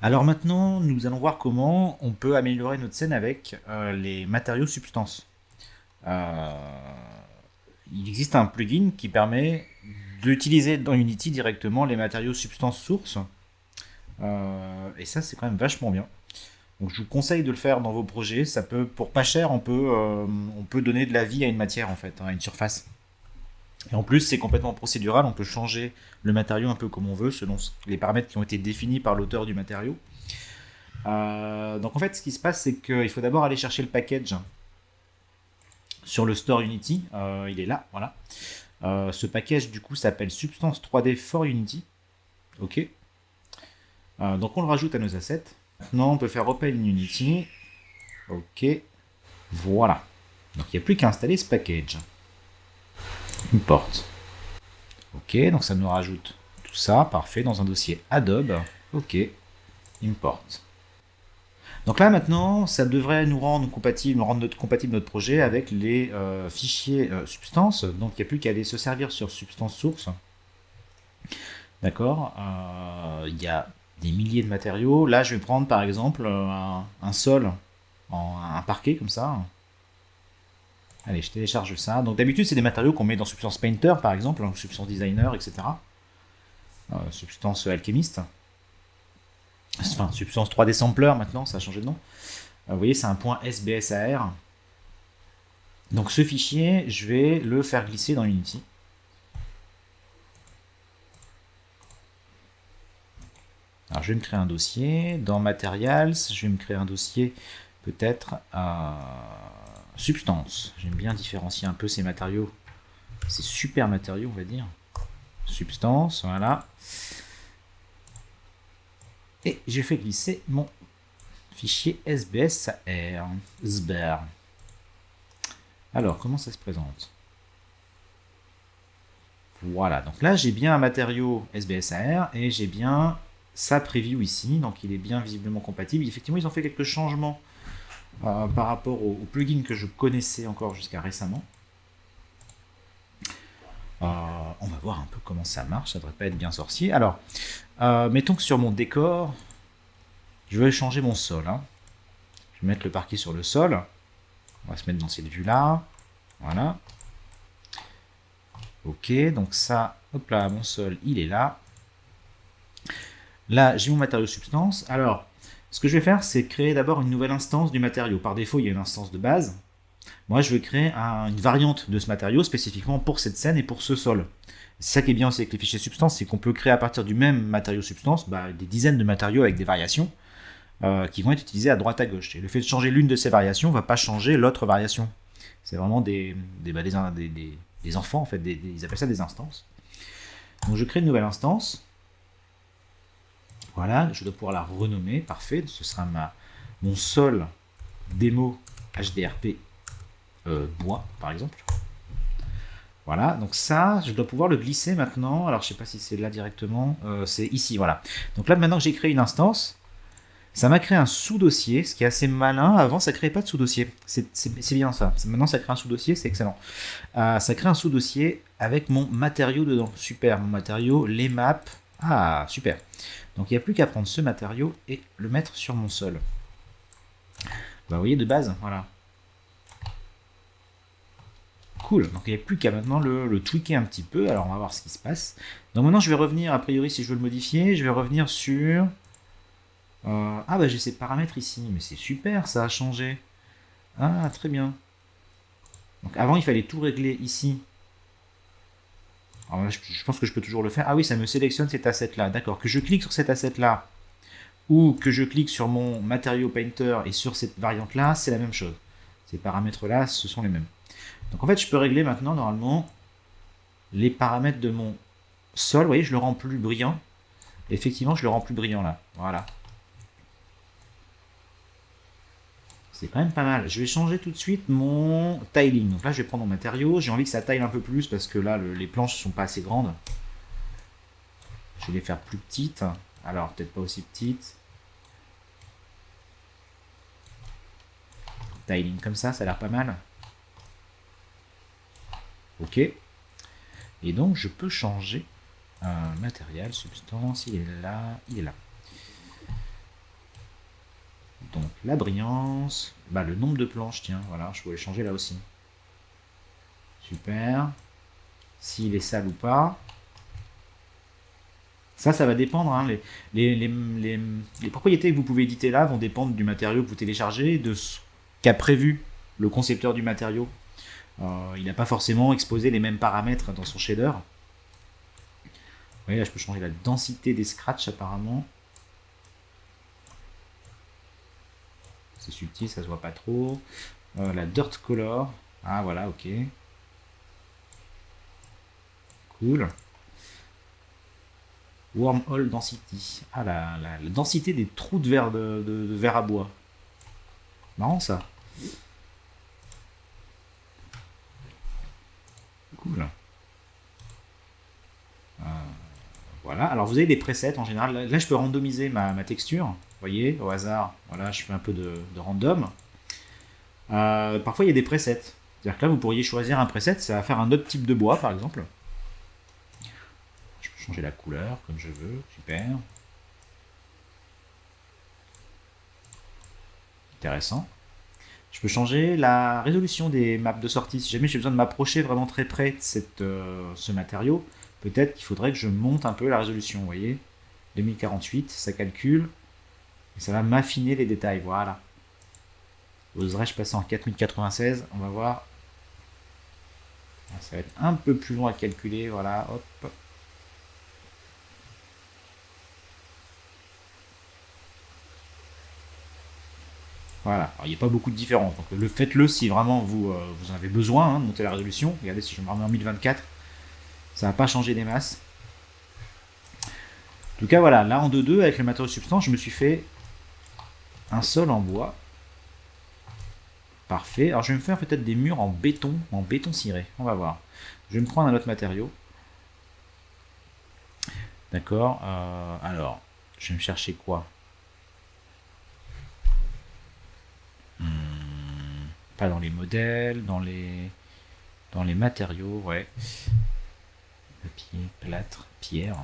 Alors maintenant, nous allons voir comment on peut améliorer notre scène avec les matériaux substances. Euh, il existe un plugin qui permet d'utiliser dans Unity directement les matériaux substances sources. Et ça, c'est quand même vachement bien. Donc je vous conseille de le faire dans vos projets. Ça peut, pour pas cher, on peut donner de la vie à une matière en fait, à une surface. Et en plus, c'est complètement procédural. On peut changer le matériau un peu comme on veut, selon les paramètres qui ont été définis par l'auteur du matériau. Donc en fait, ce qui se passe, c'est qu'il faut d'abord aller chercher le package sur le store Unity. Il est là, voilà. Ce package, du coup, s'appelle Substance 3D for Unity. Ok. Donc on le rajoute à nos assets. Maintenant, on peut faire Open Unity. Ok. Voilà. Donc il n'y a plus qu'à installer ce package. Import. Ok, donc ça nous rajoute tout ça, parfait, dans un dossier Adobe. Ok. Import. Donc là maintenant, ça devrait nous rendre compatible, notre projet avec les fichiers substance. Donc il n'y a plus qu'à aller se servir sur substance source. D'accord. Il y a des milliers de matériaux. Là, je vais prendre par exemple un sol, un parquet comme ça. Allez, je télécharge ça. Donc d'habitude, c'est des matériaux qu'on met dans Substance Painter par exemple, Substance Designer, etc. Substance Alchemist. Enfin, Substance 3D Sampler maintenant, ça a changé de nom. Vous voyez, c'est un point SBSAR. Donc ce fichier, je vais le faire glisser dans Unity. Alors je vais me créer un dossier. Dans Materials, je vais me créer un dossier peut-être à Substance. J'aime bien différencier un peu ces matériaux. Ces super matériaux, on va dire. Substance, voilà. Et j'ai fait glisser mon fichier SBSAR. SBAR. Alors, comment ça se présente? Voilà, donc là j'ai bien un matériau SBSAR et j'ai bien sa preview ici, donc il est bien visiblement compatible. Effectivement, ils ont fait quelques changements par rapport au plugin que je connaissais encore jusqu'à récemment. On va voir un peu comment ça marche, ça devrait pas être bien sorcier. Alors, mettons que sur mon décor, je vais changer mon sol. Je vais mettre le parquet sur le sol. On va se mettre dans cette vue-là. Voilà. Ok, donc ça, hop là, mon sol, il est là. Là, j'ai mon matériau substance. Alors, ce que je vais faire, c'est créer d'abord une nouvelle instance du matériau. Par défaut, il y a une instance de base. Moi, je vais créer une variante de ce matériau spécifiquement pour cette scène et pour ce sol. C'est ça qui est bien aussi avec les fichiers substance, c'est qu'on peut créer à partir du même matériau substance des dizaines de matériaux avec des variations qui vont être utilisés à droite à gauche. Et le fait de changer l'une de ces variations ne va pas changer l'autre variation. C'est vraiment des enfants, en fait, ils appellent ça des instances. Donc je crée une nouvelle instance. Voilà, je dois pouvoir la renommer, parfait. Ce sera mon sol démo HDRP bois, par exemple. Voilà, donc ça, je dois pouvoir le glisser maintenant. Alors, je sais pas si c'est là directement. C'est ici, voilà. Donc là, maintenant que j'ai créé une instance, ça m'a créé un sous-dossier, ce qui est assez malin. Avant, ça ne créait pas de sous-dossier. C'est bien ça. Maintenant, ça crée un sous-dossier, c'est excellent. Ça crée un sous-dossier avec mon matériau dedans. Super, mon matériau, les maps. Ah, super. Donc, il n'y a plus qu'à prendre ce matériau et le mettre sur mon sol. Bah, vous voyez, de base, voilà. Cool, donc il n'y a plus qu'à maintenant le tweaker un petit peu. Alors, on va voir ce qui se passe. Donc, maintenant, je vais revenir, a priori, si je veux le modifier, je vais revenir sur... ah, bah, j'ai ces paramètres ici. Mais c'est super, ça a changé. Ah, très bien. Donc, avant, il fallait tout régler ici. Alors là, je pense que je peux toujours le faire. Ah oui, ça me sélectionne cet asset-là. D'accord, que je clique sur cet asset-là ou que je clique sur mon matériau painter et sur cette variante-là, c'est la même chose. Ces paramètres-là, ce sont les mêmes. Donc en fait, je peux régler maintenant, normalement, les paramètres de mon sol. Vous voyez, je le rends plus brillant. Effectivement, je le rends plus brillant là. Voilà. C'est quand même pas mal. Je vais changer tout de suite mon tiling. Donc là, je vais prendre mon matériau. J'ai envie que ça taille un peu plus parce que là, les planches ne sont pas assez grandes. Je vais les faire plus petites. Alors, peut-être pas aussi petites. Tiling comme ça a l'air pas mal. Ok. Et donc, je peux changer matériel, substance. Il est là, il est là. La brillance. Bah, le nombre de planches, tiens, voilà, je pouvais changer là aussi. Super. S'il est sale ou pas. Ça va dépendre. Hein. Les propriétés que vous pouvez éditer là vont dépendre du matériau que vous téléchargez, de ce qu'a prévu le concepteur du matériau. Il n'a pas forcément exposé les mêmes paramètres dans son shader. Vous voyez, là, je peux changer la densité des scratchs apparemment. C'est subtil, ça se voit pas trop. La dirt color. Ah voilà, ok. Cool. Wormhole density. Ah la densité des trous de verre de verre à bois. Marrant ça. Cool. Voilà. Alors vous avez des presets en général. Là je peux randomiser ma texture. Vous voyez, au hasard. Voilà, je fais un peu de random. Parfois il y a des presets. C'est-à-dire que là vous pourriez choisir un preset, ça va faire un autre type de bois par exemple. Je peux changer la couleur comme je veux. Super. Intéressant. Je peux changer la résolution des maps de sortie. Si jamais j'ai besoin de m'approcher vraiment très près de ce matériau, peut-être qu'il faudrait que je monte un peu la résolution. Vous voyez, 2048, ça calcule. Et ça va m'affiner les détails. Voilà. Oserais-je passer en 4096? On va voir. Ça va être un peu plus long à calculer. Voilà, hop. Voilà, alors il n'y a pas beaucoup de différence. Donc faites-le si vraiment vous en avez besoin de monter la résolution. Regardez, si je me remets en 1024, ça va pas changer des masses. En tout cas, voilà, là en 2-2, avec le matériau substance, je me suis fait un sol en bois. Parfait. Alors je vais me faire peut-être des murs en béton ciré. On va voir. Je vais me prendre un autre matériau. D'accord. Alors, je vais me chercher quoi? Pas dans les modèles, dans les matériaux, ouais. Papier, plâtre, pierre.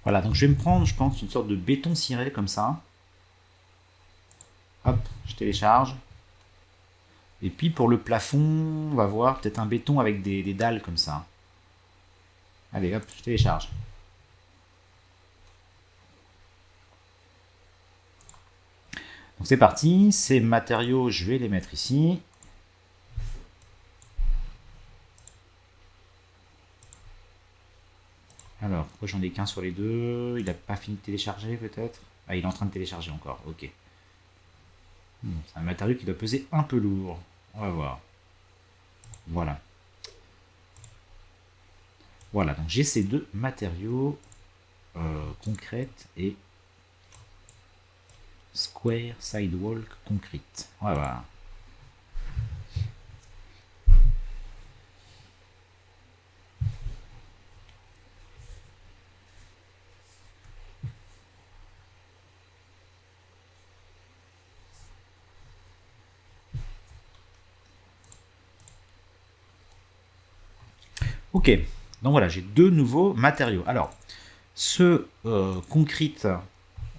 Voilà, donc je vais me prendre, je pense, une sorte de béton ciré comme ça. Hop, je télécharge. Et puis pour le plafond, on va voir peut-être un béton avec des dalles comme ça. Allez, hop, je télécharge. Donc c'est parti, ces matériaux, je vais les mettre ici. Alors, pourquoi j'en ai qu'un sur les deux? Il n'a pas fini de télécharger peut-être? Ah, il est en train de télécharger encore, ok. C'est un matériau qui doit peser un peu lourd. On va voir. Voilà. Voilà, donc j'ai ces deux matériaux, concrète et square sidewalk concrete. On va voir. Ok, donc voilà, j'ai deux nouveaux matériaux. Alors, ce concrete,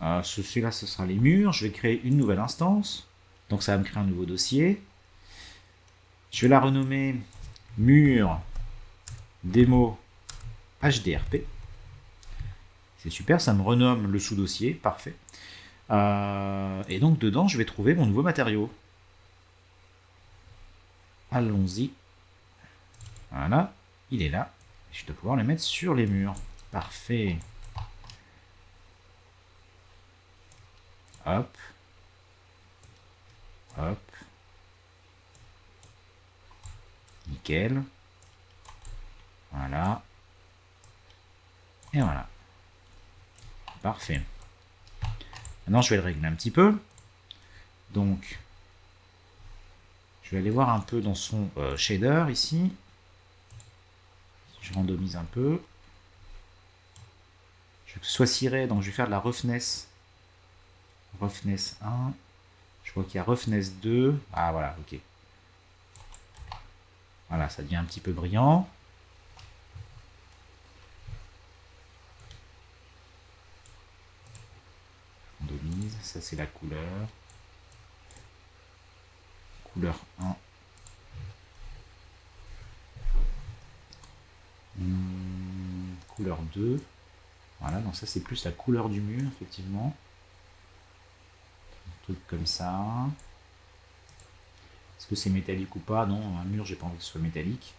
celui-là, ce sera les murs. Je vais créer une nouvelle instance. Donc ça va me créer un nouveau dossier. Je vais la renommer mur démo HDRP. C'est super, ça me renomme le sous-dossier, parfait. Et donc dedans, je vais trouver mon nouveau matériau. Allons-y. Voilà, il est là. Je dois pouvoir le mettre sur les murs. Parfait. Hop. Hop. Nickel. Voilà. Et voilà. Parfait. Maintenant, je vais le régler un petit peu. Donc, je vais aller voir un peu dans son shader ici. Je randomise un peu. Je veux que ce soit ciré, donc je vais faire de la roughness. Roughness 1. Je vois qu'il y a roughness 2. Ah voilà, ok. Voilà, ça devient un petit peu brillant. Randomise, ça c'est la couleur. Couleur 1. Couleur 2. Voilà, donc ça c'est plus la couleur du mur, effectivement. Un truc comme ça. Est-ce que c'est métallique ou pas? Non, un mur, j'ai pas envie que ce soit métallique.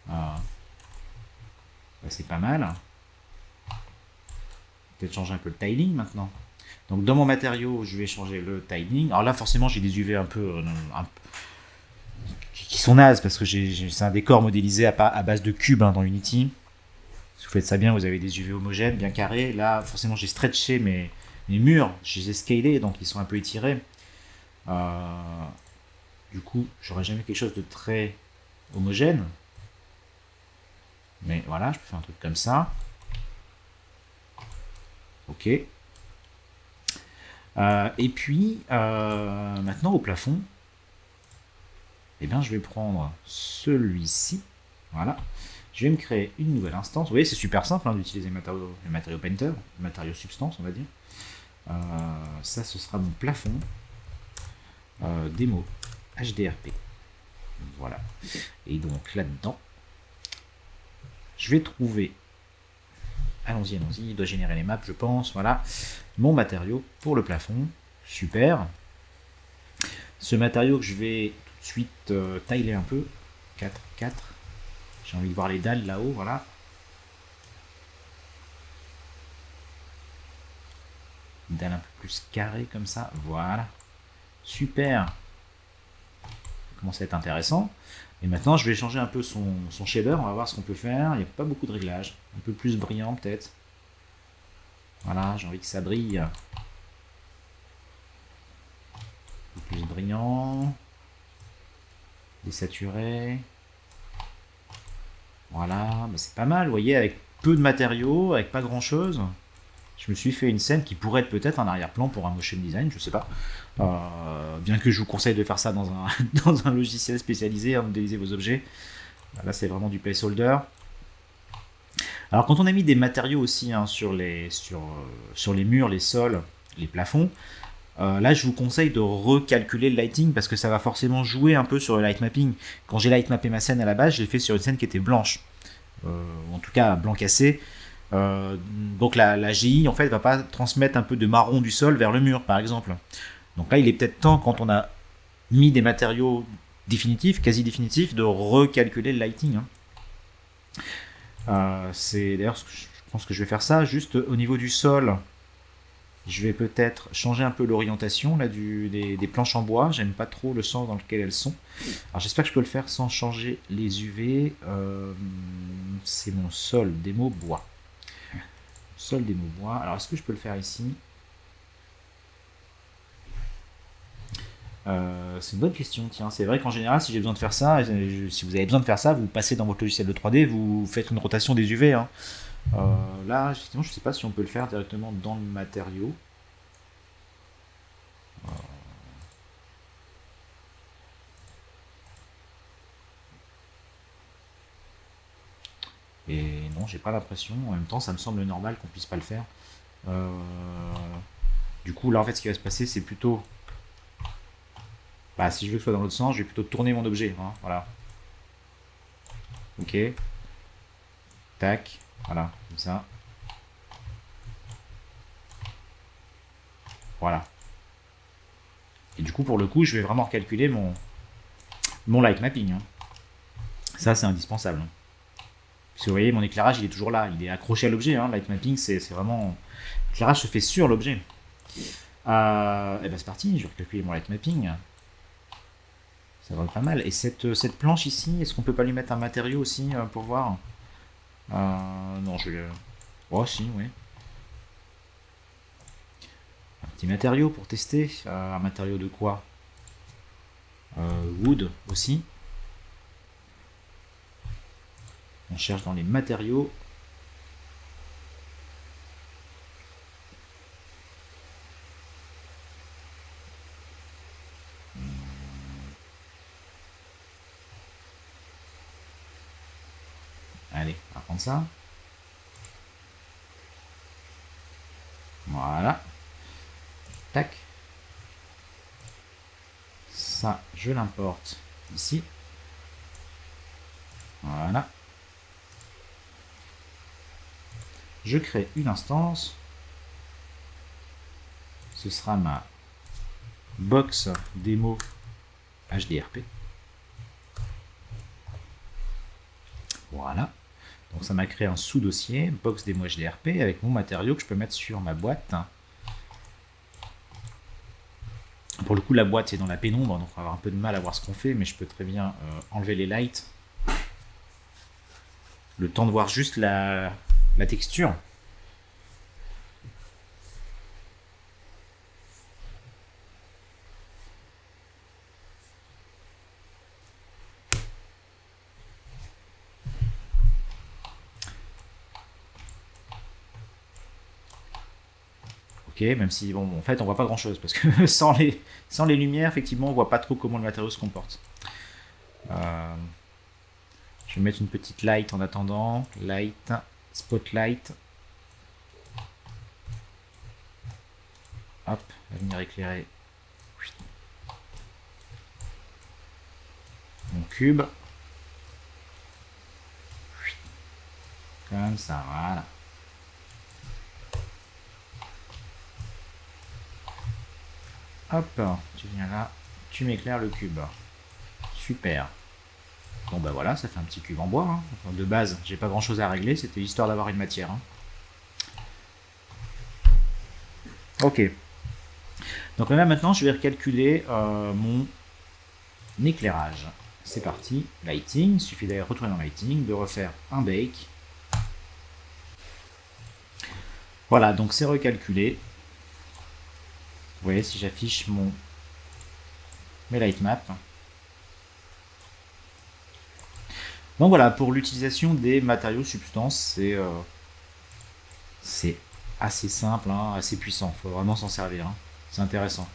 Bah, c'est pas mal. Peut-être changer un peu le tiling maintenant. Donc dans mon matériau, je vais changer le tiling. Alors là, forcément, j'ai des UV un peu qui sont nazes parce que c'est un décor modélisé à base de cubes dans Unity. Si vous faites ça bien, vous avez des UV homogènes, bien carrés. Là, forcément, j'ai stretché mes murs, je les ai scalés, donc ils sont un peu étirés. Du coup, j'aurai jamais quelque chose de très homogène. Mais voilà, je peux faire un truc comme ça. Ok. Et puis, maintenant au plafond, eh bien, je vais prendre celui-ci. Voilà. Je vais me créer une nouvelle instance. Vous voyez, c'est super simple d'utiliser le matériau Painter, le matériau Substance, on va dire. Ça, ce sera mon plafond. Démo HDRP. Voilà. Et donc là-dedans, je vais trouver. Allons-y, allons-y. Il doit générer les maps, je pense. Voilà. Mon matériau pour le plafond. Super. Ce matériau que je vais tout de suite tailler un peu. 4, 4. J'ai envie de voir les dalles là-haut, voilà. Une dalle un peu plus carrée comme ça, voilà. Super. Ça commence à être intéressant. Et maintenant, je vais changer un peu son shader, on va voir ce qu'on peut faire. Il n'y a pas beaucoup de réglages. Un peu plus brillant peut-être. Voilà, j'ai envie que ça brille. Un peu plus brillant. Désaturé. Voilà, bah c'est pas mal, vous voyez, avec peu de matériaux, avec pas grand chose. Je me suis fait une scène qui pourrait être peut-être un arrière-plan pour un motion design, je sais pas. Bien que je vous conseille de faire ça dans un, dans un logiciel spécialisé, modéliser vos objets. Là, c'est vraiment du placeholder. Alors, quand on a mis des matériaux aussi sur les murs, les sols, les plafonds, là, je vous conseille de recalculer le lighting parce que ça va forcément jouer un peu sur le light mapping. Quand j'ai light mappé ma scène à la base, je l'ai fait sur une scène qui était blanche. En tout cas, blanc cassé. Donc la GI en fait va pas transmettre un peu de marron du sol vers le mur par exemple. Donc là il est peut-être temps quand on a mis des matériaux définitifs, quasi définitifs, de recalculer le lighting. C'est d'ailleurs je pense que je vais faire ça juste au niveau du sol. Je vais peut-être changer un peu l'orientation là des planches en bois. J'aime pas trop le sens dans lequel elles sont. Alors j'espère que je peux le faire sans changer les UV. C'est mon sol démo bois. Sol démo bois. Alors est-ce que je peux le faire ici? C'est une bonne question. Tiens, c'est vrai qu'en général, si j'ai besoin de faire ça, si vous avez besoin de faire ça, vous passez dans votre logiciel de 3D, vous faites une rotation des UV. Là, effectivement, je ne sais pas si on peut le faire directement dans le matériau. Et non, j'ai pas l'impression. En même temps, ça me semble normal qu'on puisse pas le faire. Euh, Du coup, là, en fait, ce qui va se passer, c'est plutôt. Bah, si je veux que ce soit dans l'autre sens, je vais plutôt tourner mon objet. Voilà. Ok. Tac. Voilà. Comme ça. Voilà. Et du coup, pour le coup, je vais vraiment calculer mon light mapping. Ça, c'est indispensable. Parce que vous voyez, mon éclairage, il est toujours là. Il est accroché à l'objet. Light mapping, c'est vraiment. L'éclairage se fait sur l'objet. Et ben c'est parti, je vais recalculer mon light mapping. Ça va pas mal. Et cette planche ici, est-ce qu'on peut pas lui mettre un matériau aussi pour voir? Non, je vais. Oh, si, oui. Un petit matériau pour tester. Un matériau de quoi? Wood aussi. On cherche dans les matériaux. Allez, on va prendre ça. Voilà. Tac. Ça, je l'importe ici. Voilà. Je crée une instance. Ce sera ma box démo HDRP. Voilà. Donc ça m'a créé un sous-dossier, box démo HDRP, avec mon matériau que je peux mettre sur ma boîte. Pour le coup, la boîte est dans la pénombre, donc on va avoir un peu de mal à voir ce qu'on fait, mais je peux très bien enlever les lights. Le temps de voir juste la texture. Même si, bon, en fait, on voit pas grand chose parce que sans les lumières, effectivement, on voit pas trop comment le matériau se comporte. Je vais mettre une petite light en attendant. Light, spotlight. Hop, va venir éclairer mon cube. Comme ça, voilà. Hop, tu viens là, tu m'éclaires le cube. Super. Bon bah voilà, ça fait un petit cube en bois. Hein. Enfin, de base, j'ai pas grand chose à régler, c'était histoire d'avoir une matière. Hein. Ok. Donc là maintenant, je vais recalculer mon éclairage. C'est parti, lighting, il suffit d'aller retourner dans lighting, de refaire un bake. Voilà, donc c'est recalculé. Vous voyez, si j'affiche mes light maps. Donc voilà, pour l'utilisation des matériaux substances, c'est assez simple, hein, assez puissant. Il faut vraiment s'en servir. Hein. C'est intéressant.